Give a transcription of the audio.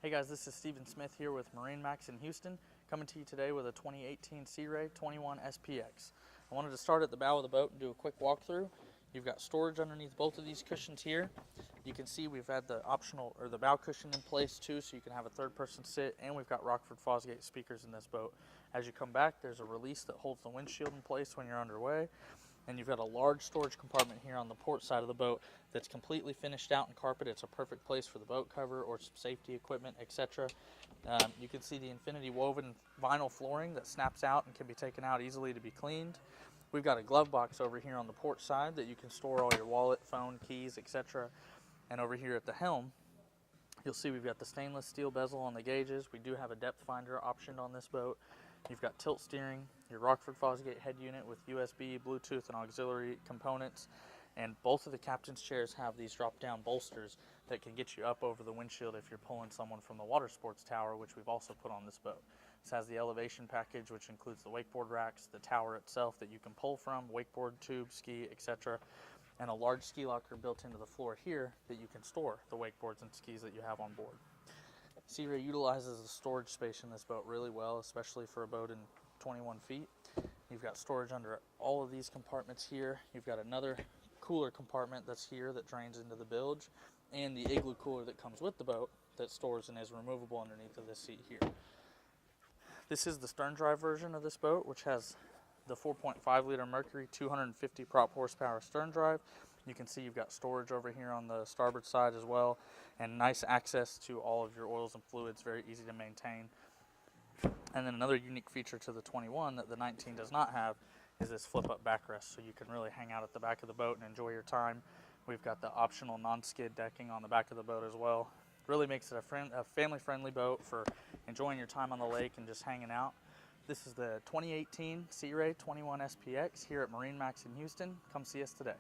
Hey guys, this is Steven Smith here with Marinemax in Houston, coming to you today with a 2018 Sea Ray 21 SPX. I wanted to start at the bow of the boat and do a quick walkthrough. You've got storage underneath both of these cushions here. You can see we've had the optional, or the bow cushion in place too, so you can have a third person sit, and we've got Rockford Fosgate speakers in this boat. As you come back, there's a release that holds the windshield in place when you're underway. And you've got a large storage compartment here on the port side of the boat that's completely finished out in carpet. It's a perfect place for the boat cover or some safety equipment, etc. You can see the infinity woven vinyl flooring that snaps out and can be taken out easily to be cleaned. We've got a glove box over here on the port side that you can store all your wallet, phone, keys, etc. And over here at the helm, you'll see we've got the stainless steel bezel on the gauges. We do have a depth finder optioned on this boat. You've got tilt steering, your Rockford Fosgate head unit with USB, Bluetooth, and auxiliary components. And both of the captain's chairs have these drop-down bolsters that can get you up over the windshield if you're pulling someone from the water sports tower, which we've also put on this boat. This has the elevation package, which includes the wakeboard racks, the tower itself that you can pull from, wakeboard, tube, ski, etc. And a large ski locker built into the floor here that you can store the wakeboards and skis that you have on board. Sea Ray utilizes the storage space in this boat really well, especially for a boat in 21 feet. You've got storage under all of these compartments here. You've got another cooler compartment that's here that drains into the bilge, and the igloo cooler that comes with the boat that stores and is removable underneath of this seat here. This is the stern drive version of this boat, which has the 4.5 liter Mercury 250 prop horsepower stern drive. You can see you've got storage over here on the starboard side as well, and nice access to all of your oils and fluids, very easy to maintain. And then another unique feature to the 21 that the 19 does not have is this flip up backrest, so you can really hang out at the back of the boat and enjoy your time. We've got the optional non-skid decking on the back of the boat as well. Really makes it a family-friendly boat for enjoying your time on the lake and just hanging out. This is the 2018 Sea Ray 21 SPX here at Marinemax in Houston. Come see us today.